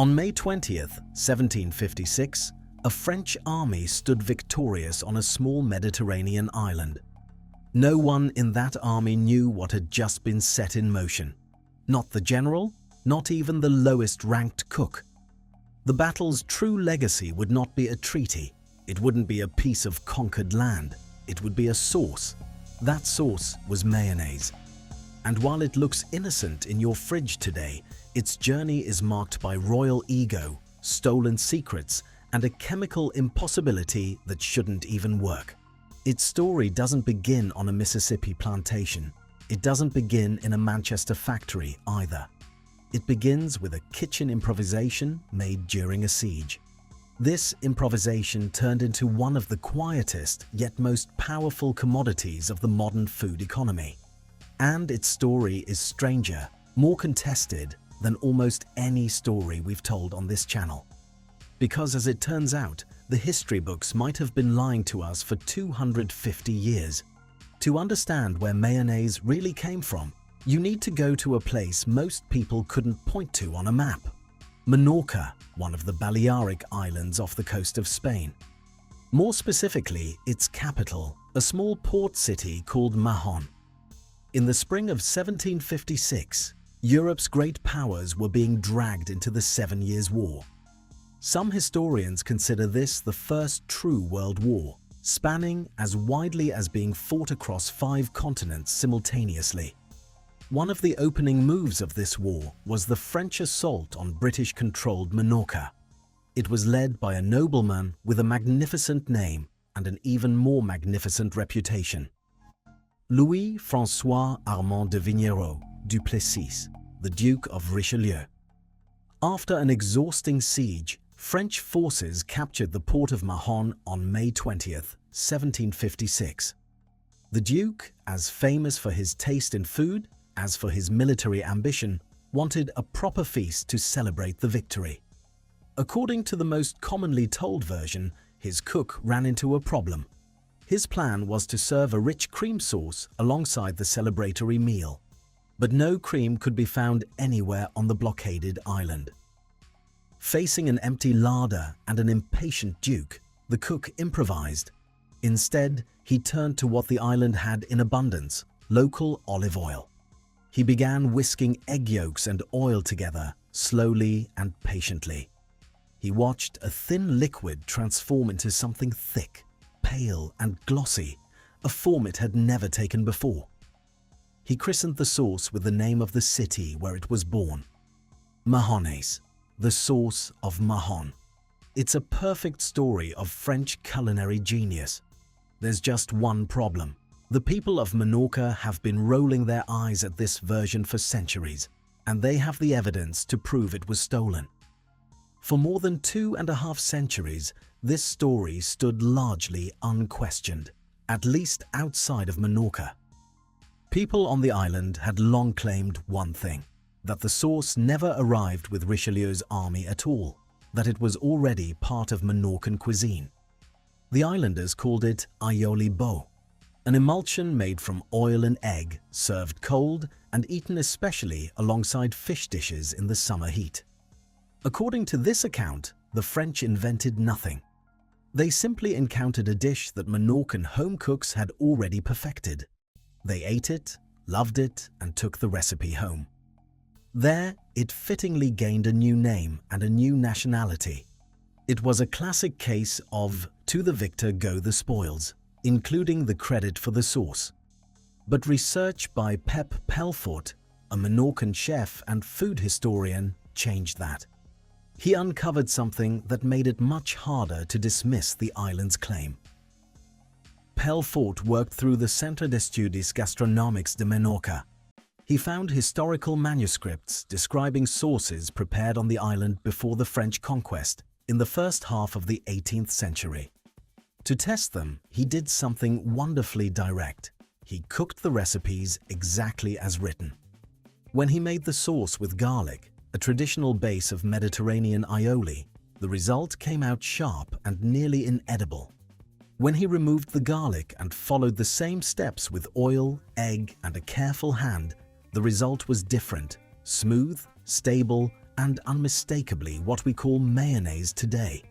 On May 20th, 1756, a French army stood victorious on a small Mediterranean island. No one in that army knew what had just been set in motion. Not the general, not even the lowest-ranked cook. The battle's true legacy would not be a treaty. It wouldn't be a piece of conquered land. It would be a sauce. That sauce was mayonnaise. And while it looks innocent in your fridge today, its journey is marked by royal ego, stolen secrets, and a chemical impossibility that shouldn't even work. Its story doesn't begin on a Mississippi plantation. It doesn't begin in a Manchester factory either. It begins with a kitchen improvisation made during a siege. This improvisation turned into one of the quietest yet most powerful commodities of the modern food economy. And its story is stranger, more contested than almost any story we've told on this channel. Because as it turns out, the history books might have been lying to us for 250 years. To understand where mayonnaise really came from, you need to go to a place most people couldn't point to on a map. Menorca, one of the Balearic Islands off the coast of Spain. More specifically, its capital, a small port city called Mahon. In the spring of 1756, Europe's great powers were being dragged into the 7 Years' War. Some historians consider this the first true world war, spanning as widely as being fought across 5 continents simultaneously. One of the opening moves of this war was the French assault on British-controlled Menorca. It was led by a nobleman with a magnificent name and an even more magnificent reputation. Louis-François Armand de Vignerot du Plessis, the Duke of Richelieu. After an exhausting siege, French forces captured the port of Mahon on May 20th, 1756. The Duke, as famous for his taste in food as for his military ambition, wanted a proper feast to celebrate the victory. According to the most commonly told version, his cook ran into a problem. His plan was to serve a rich cream sauce alongside the celebratory meal. But no cream could be found anywhere on the blockaded island. Facing an empty larder and an impatient Duke, the cook improvised. Instead, he turned to what the island had in abundance, local olive oil. He began whisking egg yolks and oil together, slowly and patiently. He watched a thin liquid transform into something thick, pale and glossy, a form it had never taken before. He christened the sauce with the name of the city where it was born. Mayonnaise, the sauce of Mahon. It's a perfect story of French culinary genius. There's just one problem. The people of Menorca have been rolling their eyes at this version for centuries, and they have the evidence to prove it was stolen. For more than 2.5 centuries, this story stood largely unquestioned, at least outside of Menorca. People on the island had long claimed one thing, that the sauce never arrived with Richelieu's army at all, that it was already part of Menorcan cuisine. The islanders called it Aioli, an emulsion made from oil and egg, served cold and eaten especially alongside fish dishes in the summer heat. According to this account, the French invented nothing. They simply encountered a dish that Menorcan home cooks had already perfected. They ate it, loved it, and took the recipe home. There, it fittingly gained a new name and a new nationality. It was a classic case of to the victor go the spoils, including the credit for the sauce. But research by Pep Pelfort, a Menorcan chef and food historian, changed that. He uncovered something that made it much harder to dismiss the island's claim. Pelfort worked through the Centre d'Etudes Gastronomiques de Menorca. He found historical manuscripts describing sauces prepared on the island before the French conquest in the first half of the 18th century. To test them, he did something wonderfully direct. He cooked the recipes exactly as written. When he made the sauce with garlic, a traditional base of Mediterranean aioli, the result came out sharp and nearly inedible. When he removed the garlic and followed the same steps with oil, egg, and a careful hand, the result was different, smooth, stable, and unmistakably what we call mayonnaise today.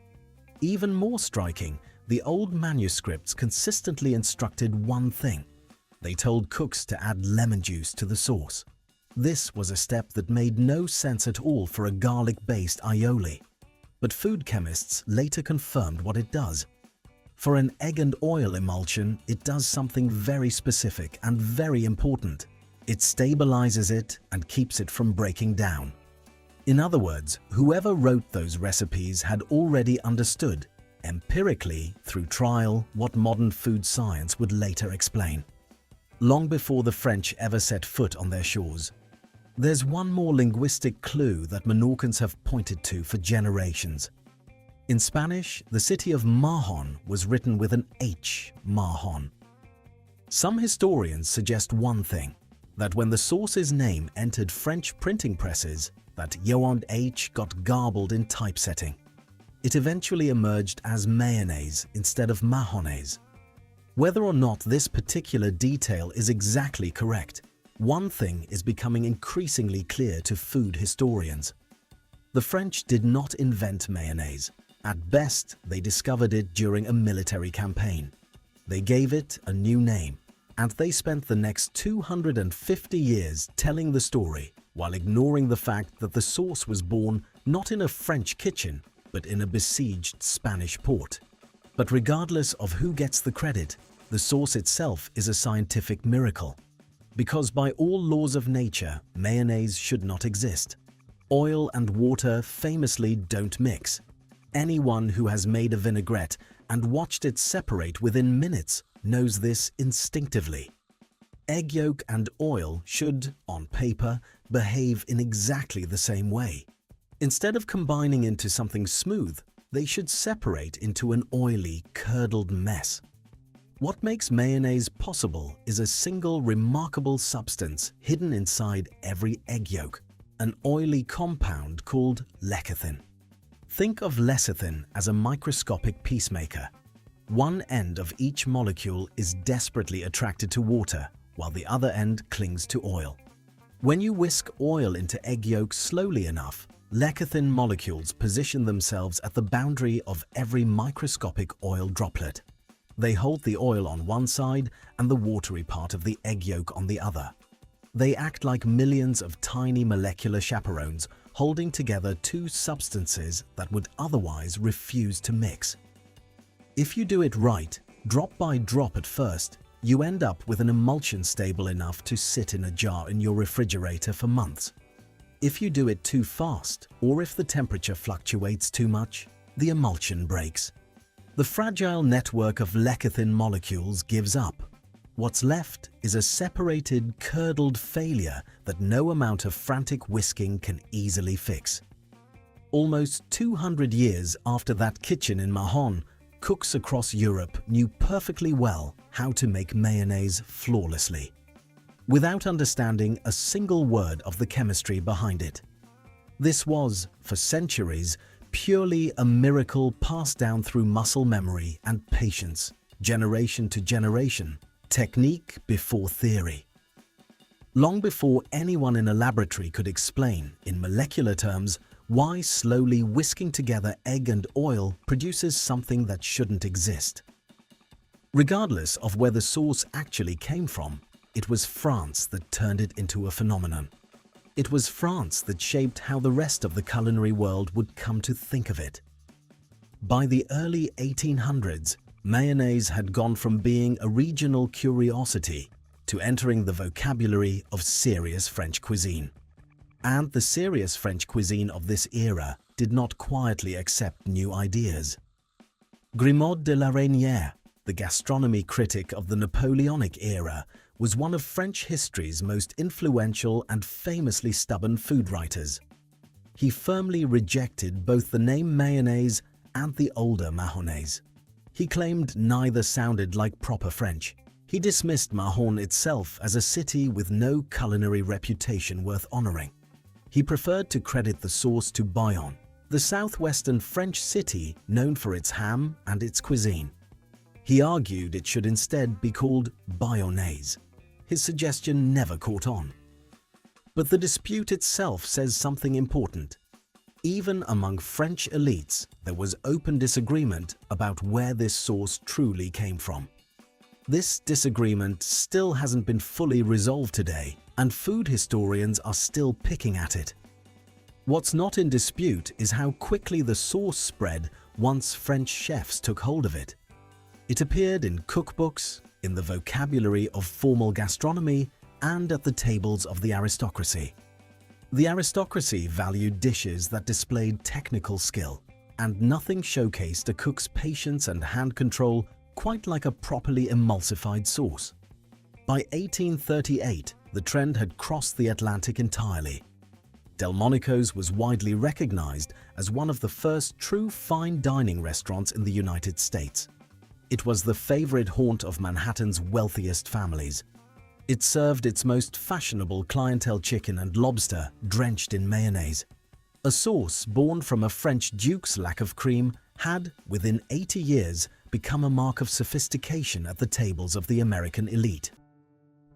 Even more striking, the old manuscripts consistently instructed one thing. They told cooks to add lemon juice to the sauce. This was a step that made no sense at all for a garlic-based aioli. But food chemists later confirmed what it does. For an egg and oil emulsion, it does something very specific and very important. It stabilizes it and keeps it from breaking down. In other words, whoever wrote those recipes had already understood, empirically, through trial, what modern food science would later explain. Long before the French ever set foot on their shores. There's one more linguistic clue that Menorcans have pointed to for generations. In Spanish, the city of Mahon was written with an H, Mahon. Some historians suggest one thing, that when the sauce's name entered French printing presses, that Yoand H got garbled in typesetting. It eventually emerged as mayonnaise instead of mahonnaise. Whether or not this particular detail is exactly correct, one thing is becoming increasingly clear to food historians. The French did not invent mayonnaise. At best, they discovered it during a military campaign. They gave it a new name, and they spent the next 250 years telling the story while ignoring the fact that the sauce was born not in a French kitchen, but in a besieged Spanish port. But regardless of who gets the credit, the sauce itself is a scientific miracle. Because by all laws of nature, mayonnaise should not exist. Oil and water famously don't mix. Anyone who has made a vinaigrette and watched it separate within minutes knows this instinctively. Egg yolk and oil should, on paper, behave in exactly the same way. Instead of combining into something smooth, they should separate into an oily, curdled mess. What makes mayonnaise possible is a single remarkable substance hidden inside every egg yolk, an oily compound called lecithin. Think of lecithin as a microscopic peacemaker. One end of each molecule is desperately attracted to water, while the other end clings to oil. When you whisk oil into egg yolk slowly enough, lecithin molecules position themselves at the boundary of every microscopic oil droplet. They hold the oil on one side and the watery part of the egg yolk on the other. They act like millions of tiny molecular chaperones holding together two substances that would otherwise refuse to mix. If you do it right, drop by drop at first, you end up with an emulsion stable enough to sit in a jar in your refrigerator for months. If you do it too fast, or if the temperature fluctuates too much, the emulsion breaks. The fragile network of lecithin molecules gives up. What's left is a separated, curdled failure that no amount of frantic whisking can easily fix. Almost 200 years after that kitchen in Mahon, cooks across Europe knew perfectly well how to make mayonnaise flawlessly, without understanding a single word of the chemistry behind it. This was, for centuries, purely a miracle passed down through muscle memory and patience, generation to generation, technique before theory. Long before anyone in a laboratory could explain, in molecular terms, why slowly whisking together egg and oil produces something that shouldn't exist. Regardless of where the sauce actually came from, it was France that turned it into a phenomenon. It was France that shaped how the rest of the culinary world would come to think of it. By the early 1800s, mayonnaise had gone from being a regional curiosity to entering the vocabulary of serious French cuisine. And the serious French cuisine of this era did not quietly accept new ideas. Grimaud de la Reynière, the gastronomy critic of the Napoleonic era, was one of French history's most influential and famously stubborn food writers. He firmly rejected both the name mayonnaise and the older mahonnaise. He claimed neither sounded like proper French. He dismissed Mahon itself as a city with no culinary reputation worth honoring. He preferred to credit the sauce to Bayonne, the southwestern French city known for its ham and its cuisine. He argued it should instead be called Bayonnaise. His suggestion never caught on. But the dispute itself says something important. Even among French elites, there was open disagreement about where this sauce truly came from. This disagreement still hasn't been fully resolved today, and food historians are still picking at it. What's not in dispute is how quickly the sauce spread once French chefs took hold of it. It appeared in cookbooks, in the vocabulary of formal gastronomy, and at the tables of the aristocracy. The aristocracy valued dishes that displayed technical skill, and nothing showcased a cook's patience and hand control quite like a properly emulsified sauce. By 1838, the trend had crossed the Atlantic entirely. Delmonico's was widely recognized as one of the first true fine dining restaurants in the United States. It was the favorite haunt of Manhattan's wealthiest families. It served its most fashionable clientele chicken and lobster drenched in mayonnaise. A sauce born from a French duke's lack of cream had, within 80 years, become a mark of sophistication at the tables of the American elite.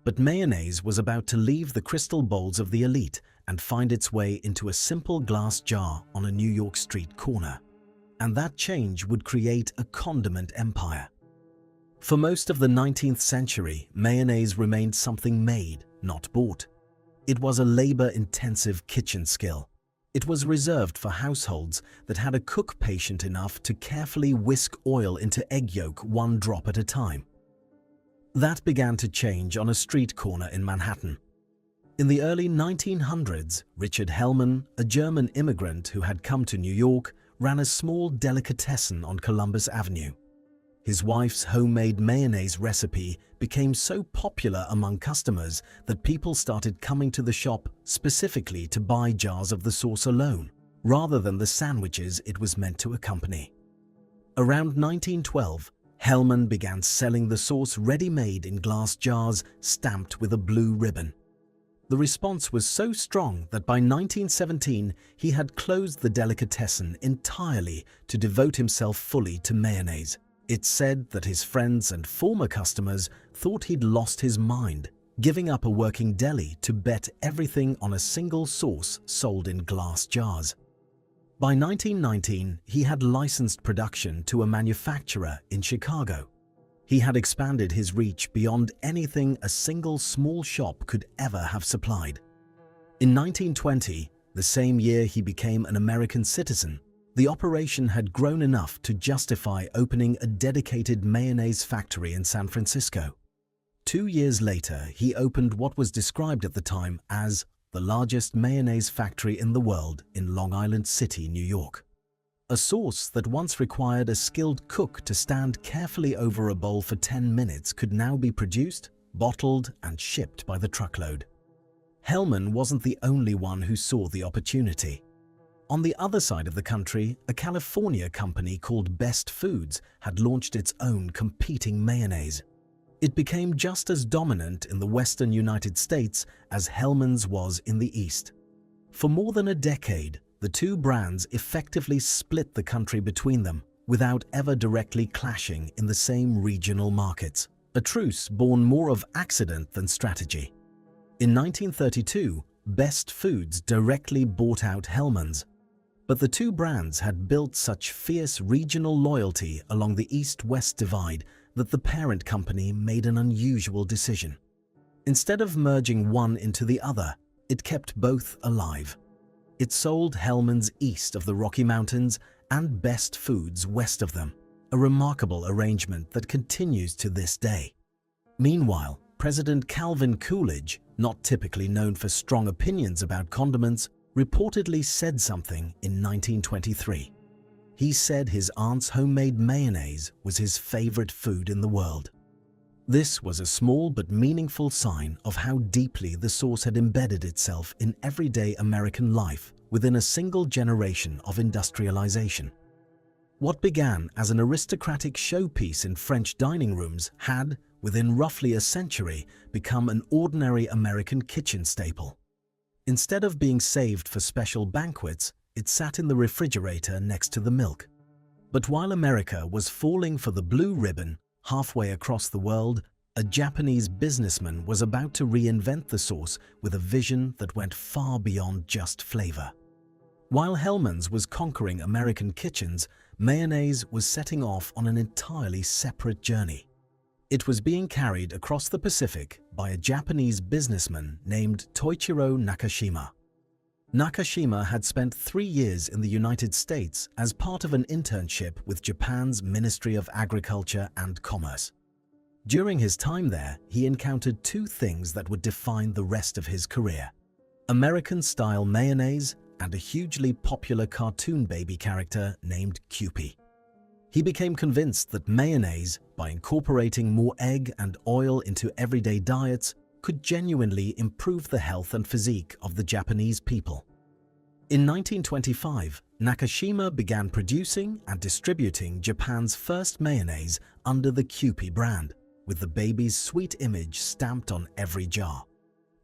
But mayonnaise was about to leave the crystal bowls of the elite and find its way into a simple glass jar on a New York street corner. And that change would create a condiment empire. For most of the 19th century, mayonnaise remained something made, not bought. It was a labor-intensive kitchen skill. It was reserved for households that had a cook patient enough to carefully whisk oil into egg yolk one drop at a time. That began to change on a street corner in Manhattan. In the early 1900s, Richard Hellmann, a German immigrant who had come to New York, ran a small delicatessen on Columbus Avenue. His wife's homemade mayonnaise recipe became so popular among customers that people started coming to the shop specifically to buy jars of the sauce alone, rather than the sandwiches it was meant to accompany. Around 1912, Hellmann began selling the sauce ready-made in glass jars stamped with a blue ribbon. The response was so strong that by 1917 he had closed the delicatessen entirely to devote himself fully to mayonnaise. It's said that his friends and former customers thought he'd lost his mind, giving up a working deli to bet everything on a single sauce sold in glass jars. By 1919, he had licensed production to a manufacturer in Chicago. He had expanded his reach beyond anything a single small shop could ever have supplied. In 1920, the same year he became an American citizen, the operation had grown enough to justify opening a dedicated mayonnaise factory in San Francisco. 2 years later, he opened what was described at the time as the largest mayonnaise factory in the world in Long Island City, New York. A sauce that once required a skilled cook to stand carefully over a bowl for 10 minutes could now be produced, bottled, and shipped by the truckload. Hellmann wasn't the only one who saw the opportunity. On the other side of the country, a California company called Best Foods had launched its own competing mayonnaise. It became just as dominant in the western United States as Hellmann's was in the East. For more than a decade, the two brands effectively split the country between them without ever directly clashing in the same regional markets, a truce born more of accident than strategy. In 1932, Best Foods directly bought out Hellmann's. But the two brands had built such fierce regional loyalty along the East-West divide that the parent company made an unusual decision. Instead of merging one into the other, it kept both alive. It sold Hellmann's east of the Rocky Mountains and Best Foods west of them, a remarkable arrangement that continues to this day. Meanwhile, President Calvin Coolidge, not typically known for strong opinions about condiments, reportedly said something in 1923. He said his aunt's homemade mayonnaise was his favorite food in the world. This was a small but meaningful sign of how deeply the sauce had embedded itself in everyday American life within a single generation of industrialization. What began as an aristocratic showpiece in French dining rooms had, within roughly a century, become an ordinary American kitchen staple. Instead of being saved for special banquets, it sat in the refrigerator next to the milk. But while America was falling for the blue ribbon, halfway across the world, a Japanese businessman was about to reinvent the sauce with a vision that went far beyond just flavor. While Hellmann's was conquering American kitchens, mayonnaise was setting off on an entirely separate journey. It was being carried across the Pacific by a Japanese businessman named Toichiro Nakashima. Nakashima had spent 3 years in the United States as part of an internship with Japan's Ministry of Agriculture and Commerce. During his time there, he encountered 2 things that would define the rest of his career: American-style mayonnaise and a hugely popular cartoon baby character named Kewpie. He became convinced that mayonnaise, by incorporating more egg and oil into everyday diets, could genuinely improve the health and physique of the Japanese people. In 1925, Nakashima began producing and distributing Japan's first mayonnaise under the Kewpie brand, with the baby's sweet image stamped on every jar.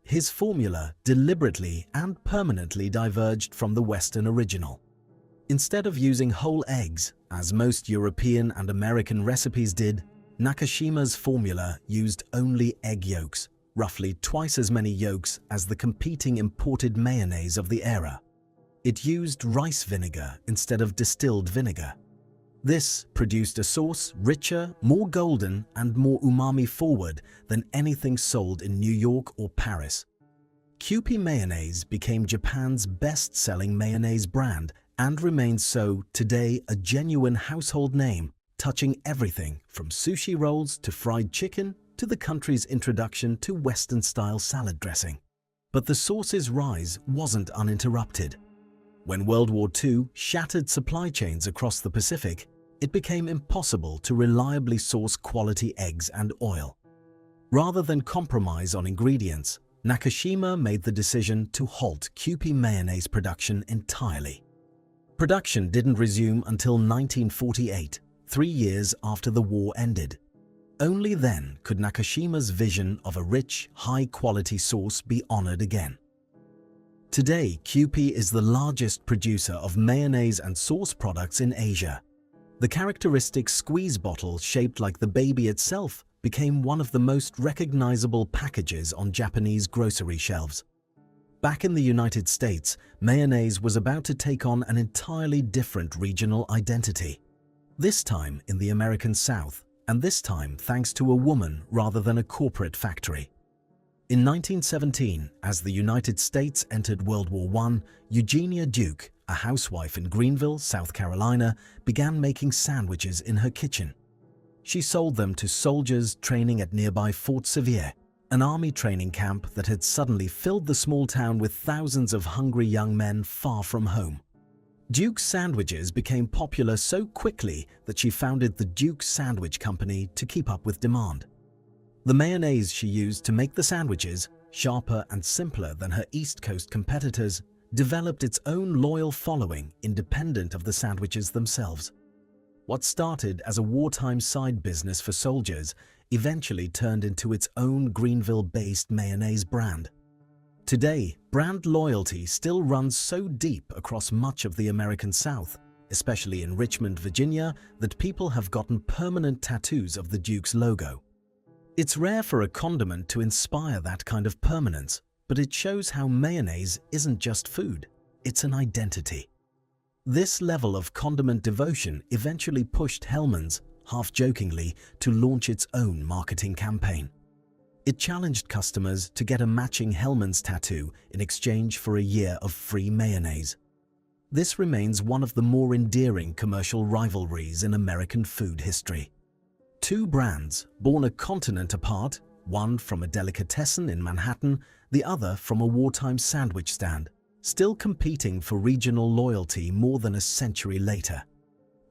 His formula deliberately and permanently diverged from the Western original. Instead of using whole eggs, as most European and American recipes did, Nakashima's formula used only egg yolks, roughly twice as many yolks as the competing imported mayonnaise of the era. It used rice vinegar instead of distilled vinegar. This produced a sauce richer, more golden, and more umami-forward than anything sold in New York or Paris. Kewpie mayonnaise became Japan's best-selling mayonnaise brand and remains so today, a genuine household name, touching everything from sushi rolls to fried chicken to the country's introduction to Western-style salad dressing. But the sauce's rise wasn't uninterrupted. When World War II shattered supply chains across the Pacific, it became impossible to reliably source quality eggs and oil. Rather than compromise on ingredients, Nakashima made the decision to halt Kewpie mayonnaise production entirely. Production didn't resume until 1948, 3 years after the war ended. Only then could Nakashima's vision of a rich, high-quality sauce be honored again. Today, Kewpie is the largest producer of mayonnaise and sauce products in Asia. The characteristic squeeze bottle shaped like the baby itself became one of the most recognizable packages on Japanese grocery shelves. Back in the United States, mayonnaise was about to take on an entirely different regional identity. This time in the American South, and this time thanks to a woman rather than a corporate factory. In 1917, as the United States entered World War I, Eugenia Duke, a housewife in Greenville, South Carolina, began making sandwiches in her kitchen. She sold them to soldiers training at nearby Fort Sevier, an army training camp that had suddenly filled the small town with thousands of hungry young men far from home. Duke's sandwiches became popular so quickly that she founded the Duke Sandwich Company to keep up with demand. The mayonnaise she used to make the sandwiches, sharper and simpler than her East Coast competitors, developed its own loyal following independent of the sandwiches themselves. What started as a wartime side business for soldiers eventually turned into its own Greenville-based mayonnaise brand. Today, brand loyalty still runs so deep across much of the American South, especially in Richmond, Virginia, that people have gotten permanent tattoos of the Duke's logo. It's rare for a condiment to inspire that kind of permanence, but it shows how mayonnaise isn't just food, it's an identity. This level of condiment devotion eventually pushed Hellmann's, half-jokingly, to launch its own marketing campaign. It challenged customers to get a matching Hellmann's tattoo in exchange for a year of free mayonnaise. This remains one of the more endearing commercial rivalries in American food history. 2 brands, born a continent apart, one from a delicatessen in Manhattan, the other from a wartime sandwich stand, still competing for regional loyalty more than a century later.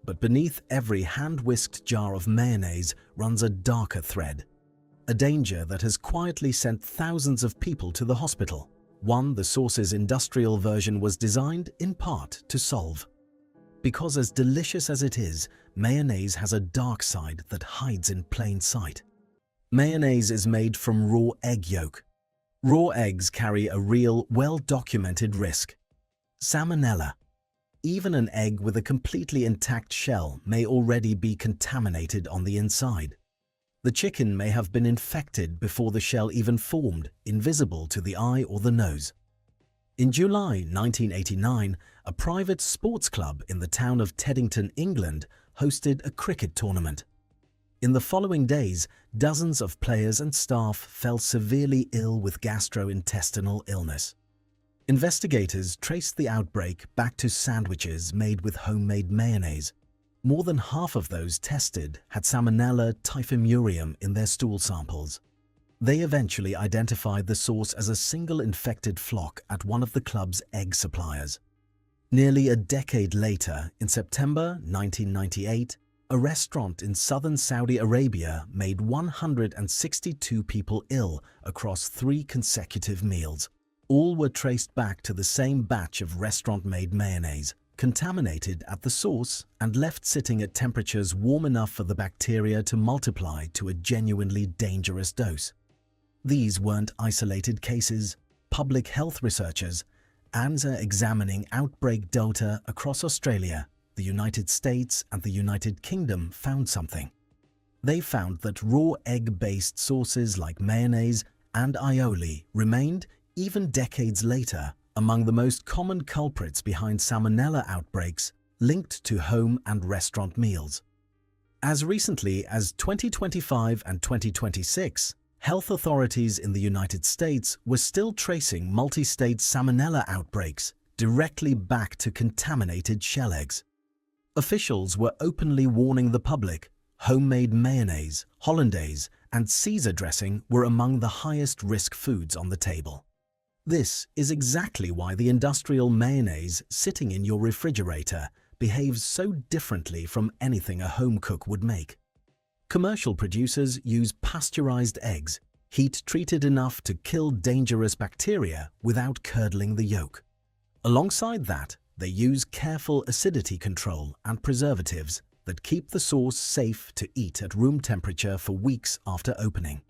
But beneath every hand-whisked jar of mayonnaise runs a darker thread, a danger that has quietly sent thousands of people to the hospital, one the sauce's industrial version was designed, in part, to solve. Because as delicious as it is, mayonnaise has a dark side that hides in plain sight. Mayonnaise is made from raw egg yolk. Raw eggs carry a real, well-documented risk: Salmonella. Even an egg with a completely intact shell may already be contaminated on the inside. The chicken may have been infected before the shell even formed, invisible to the eye or the nose. In July 1989, a private sports club in the town of Teddington, England, hosted a cricket tournament. In the following days, dozens of players and staff fell severely ill with gastrointestinal illness. Investigators traced the outbreak back to sandwiches made with homemade mayonnaise. More than half of those tested had Salmonella typhimurium in their stool samples. They eventually identified the source as a single infected flock at one of the club's egg suppliers. Nearly a decade later, in September 1998, a restaurant in southern Saudi Arabia made 162 people ill across 3 consecutive meals. All were traced back to the same batch of restaurant-made mayonnaise, contaminated at the source and left sitting at temperatures warm enough for the bacteria to multiply to a genuinely dangerous dose. These weren't isolated cases. Public health researchers, ANZA examining outbreak data across Australia, the United States and the United Kingdom found something. They found that raw egg-based sauces like mayonnaise and aioli remained, even decades later, among the most common culprits behind salmonella outbreaks linked to home and restaurant meals. As recently as 2025 and 2026, health authorities in the United States were still tracing multi-state salmonella outbreaks directly back to contaminated shell eggs. Officials were openly warning the public homemade mayonnaise, hollandaise, and Caesar dressing were among the highest risk foods on the table. This is exactly why the industrial mayonnaise sitting in your refrigerator behaves so differently from anything a home cook would make. Commercial producers use pasteurized eggs, heat-treated enough to kill dangerous bacteria without curdling the yolk. Alongside that, they use careful acidity control and preservatives that keep the sauce safe to eat at room temperature for weeks after opening.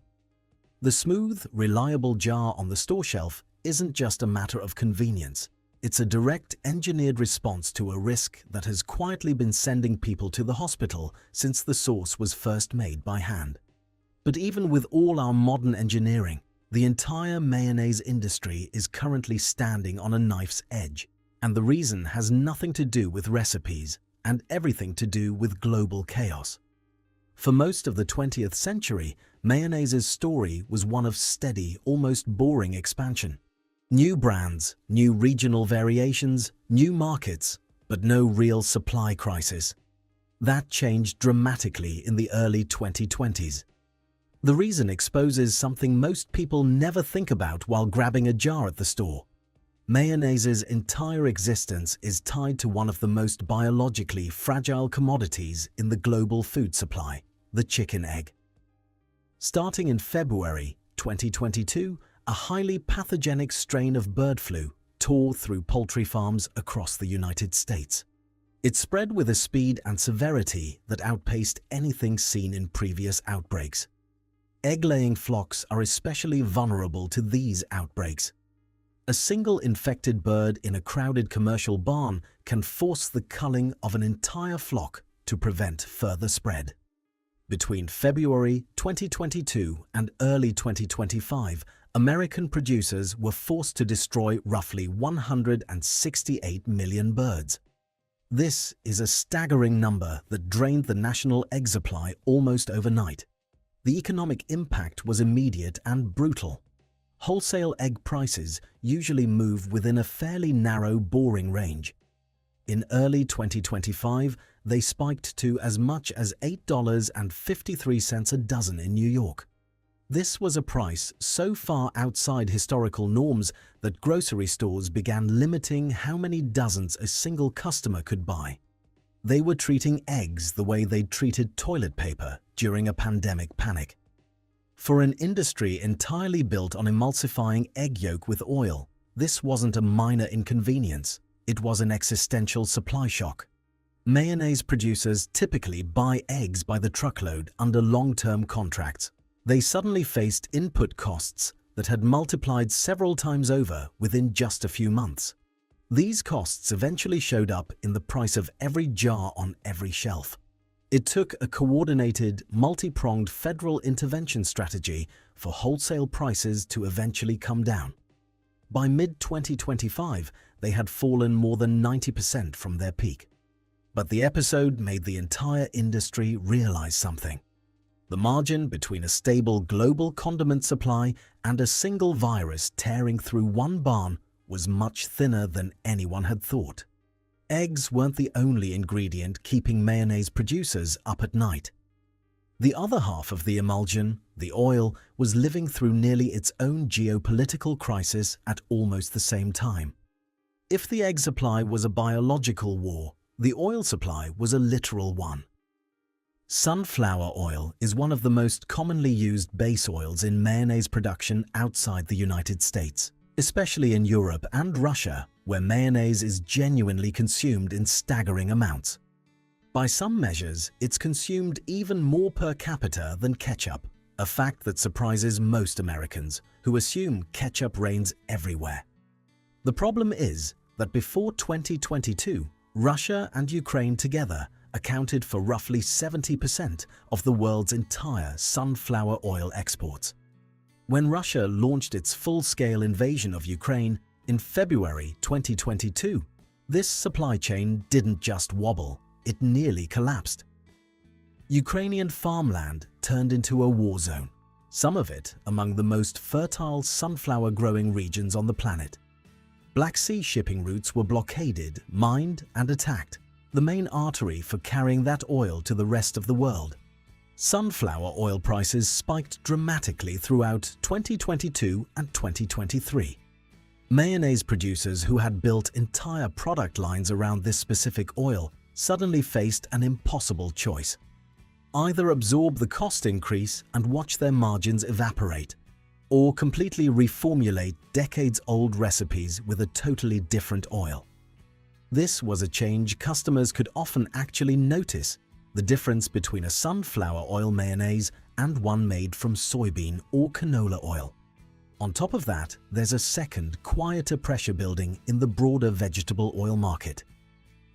The smooth, reliable jar on the store shelf isn't just a matter of convenience. It's a direct engineered response to a risk that has quietly been sending people to the hospital since the sauce was first made by hand. But even with all our modern engineering, the entire mayonnaise industry is currently standing on a knife's edge. And the reason has nothing to do with recipes and everything to do with global chaos. For most of the 20th century, mayonnaise's story was one of steady, almost boring expansion. New brands, new regional variations, new markets, but no real supply crisis. That changed dramatically in the early 2020s. The reason exposes something most people never think about while grabbing a jar at the store. Mayonnaise's entire existence is tied to one of the most biologically fragile commodities in the global food supply, the chicken egg. Starting in February 2022, a highly pathogenic strain of bird flu tore through poultry farms across the United States. It spread with a speed and severity that outpaced anything seen in previous outbreaks. Egg-laying flocks are especially vulnerable to these outbreaks. A single infected bird in a crowded commercial barn can force the culling of an entire flock to prevent further spread. Between February 2022 and early 2025, American producers were forced to destroy roughly 168 million birds. This is a staggering number that drained the national egg supply almost overnight. The economic impact was immediate and brutal. Wholesale egg prices usually move within a fairly narrow, boring range. In early 2025, they spiked to as much as $8.53 a dozen in New York. This was a price so far outside historical norms that grocery stores began limiting how many dozens a single customer could buy. They were treating eggs the way they'd treated toilet paper during a pandemic panic. For an industry entirely built on emulsifying egg yolk with oil, this wasn't a minor inconvenience, it was an existential supply shock. Mayonnaise producers typically buy eggs by the truckload under long-term contracts. They suddenly faced input costs that had multiplied several times over within just a few months. These costs eventually showed up in the price of every jar on every shelf. It took a coordinated, multi-pronged federal intervention strategy for wholesale prices to eventually come down. By mid-2025, they had fallen more than 90% from their peak. But the episode made the entire industry realize something. The margin between a stable global condiment supply and a single virus tearing through one barn was much thinner than anyone had thought. Eggs weren't the only ingredient keeping mayonnaise producers up at night. The other half of the emulsion, the oil, was living through nearly its own geopolitical crisis at almost the same time. If the egg supply was a biological war, the oil supply was a literal one. Sunflower oil is one of the most commonly used base oils in mayonnaise production outside the United States, especially in Europe and Russia, where mayonnaise is genuinely consumed in staggering amounts. By some measures, it's consumed even more per capita than ketchup, a fact that surprises most Americans, who assume ketchup reigns everywhere. The problem is that before 2022, Russia and Ukraine together accounted for roughly 70% of the world's entire sunflower oil exports. When Russia launched its full-scale invasion of Ukraine in February 2022, this supply chain didn't just wobble, it nearly collapsed. Ukrainian farmland turned into a war zone, some of it among the most fertile sunflower-growing regions on the planet. Black Sea shipping routes were blockaded, mined, and attacked, the main artery for carrying that oil to the rest of the world. Sunflower oil prices spiked dramatically throughout 2022 and 2023. Mayonnaise producers who had built entire product lines around this specific oil suddenly faced an impossible choice. Either absorb the cost increase and watch their margins evaporate, or completely reformulate decades-old recipes with a totally different oil. This was a change customers could often actually notice, the difference between a sunflower oil mayonnaise and one made from soybean or canola oil. On top of that, there's a second, quieter pressure building in the broader vegetable oil market.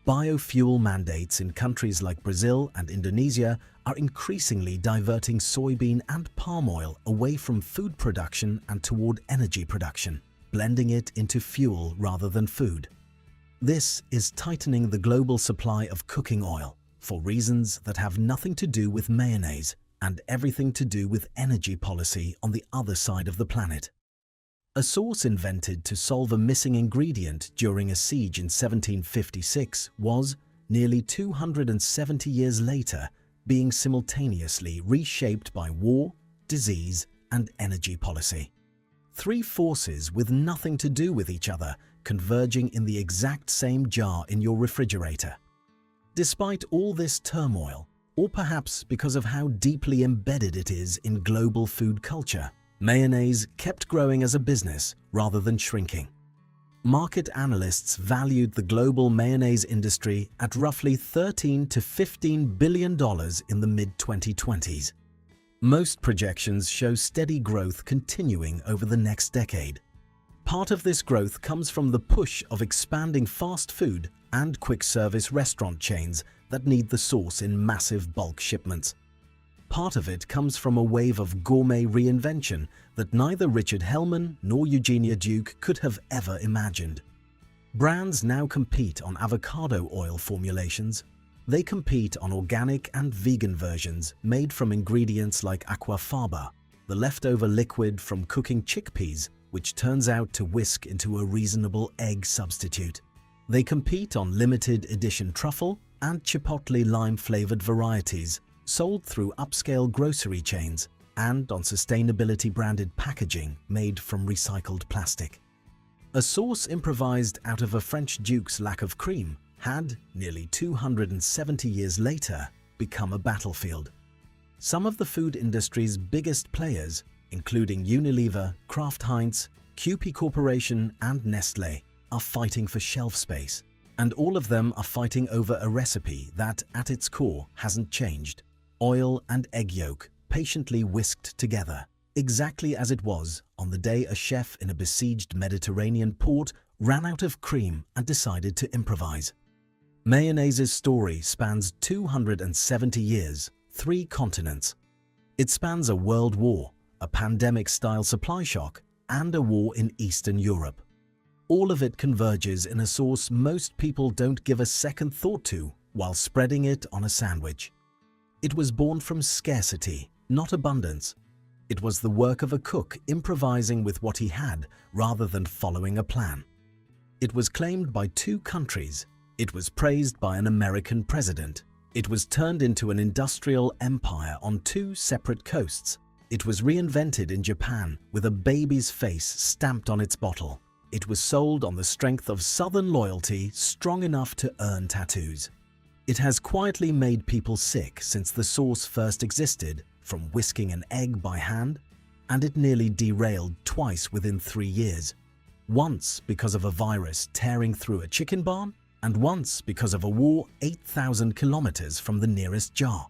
Biofuel mandates in countries like Brazil and Indonesia are increasingly diverting soybean and palm oil away from food production and toward energy production, blending it into fuel rather than food. This is tightening the global supply of cooking oil for reasons that have nothing to do with mayonnaise and everything to do with energy policy on the other side of the planet. A sauce invented to solve a missing ingredient during a siege in 1756 was, nearly 270 years later, being simultaneously reshaped by war, disease, and energy policy. Three forces with nothing to do with each other converging in the exact same jar in your refrigerator. Despite all this turmoil, or perhaps because of how deeply embedded it is in global food culture, mayonnaise kept growing as a business rather than shrinking. Market analysts valued the global mayonnaise industry at roughly $13 to $15 billion in the mid-2020s. Most projections show steady growth continuing over the next decade. Part of this growth comes from the push of expanding fast food and quick-service restaurant chains that need the sauce in massive bulk shipments. Part of it comes from a wave of gourmet reinvention that neither Richard Hellmann nor Eugenia could have ever imagined. Brands now compete on avocado oil formulations. They compete on organic and vegan versions made from ingredients like aquafaba, the leftover liquid from cooking chickpeas, which turns out to whisk into a reasonable egg substitute. They compete on limited edition truffle and chipotle lime-flavored varieties sold through upscale grocery chains and on sustainability-branded packaging made from recycled plastic. A sauce improvised out of a French duke's lack of cream had, nearly 270 years later, become a battlefield. Some of the food industry's biggest players, including Unilever, Kraft Heinz, Kewpie Corporation, and Nestlé, are fighting for shelf space. And all of them are fighting over a recipe that, at its core, hasn't changed. Oil and egg yolk, patiently whisked together, exactly as it was on the day a chef in a besieged Mediterranean port ran out of cream and decided to improvise. Mayonnaise's story spans 270 years, 3 continents. It spans a world war, a pandemic-style supply shock, and a war in Eastern Europe. All of it converges in a sauce most people don't give a second thought to while spreading it on a sandwich. It was born from scarcity, not abundance. It was the work of a cook improvising with what he had rather than following a plan. It was claimed by 2 countries. It was praised by an American president. It was turned into an industrial empire on 2 separate coasts. It was reinvented in Japan with a baby's face stamped on its bottle. It was sold on the strength of Southern loyalty strong enough to earn tattoos. It has quietly made people sick since the sauce first existed, from whisking an egg by hand, and it nearly derailed twice within 3 years. Once because of a virus tearing through a chicken barn, and once because of a war 8,000 kilometers from the nearest jar.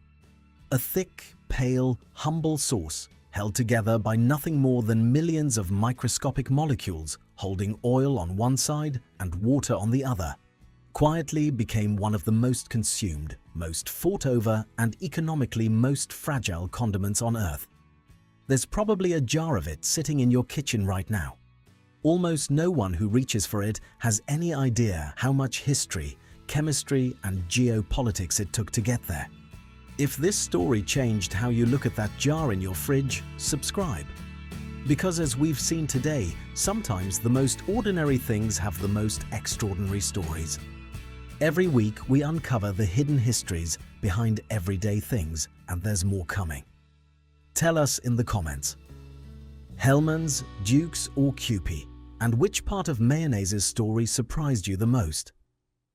A thick, pale, humble sauce held together by nothing more than millions of microscopic molecules holding oil on one side and water on the other, quietly became one of the most consumed, most fought over, and economically most fragile condiments on Earth. There's probably a jar of it sitting in your kitchen right now. Almost no one who reaches for it has any idea how much history, chemistry, and geopolitics it took to get there. If this story changed how you look at that jar in your fridge, subscribe. Because as we've seen today, sometimes the most ordinary things have the most extraordinary stories. Every week we uncover the hidden histories behind everyday things, and there's more coming. Tell us in the comments. Hellmann's, Duke's, or Kewpie? And which part of mayonnaise's story surprised you the most?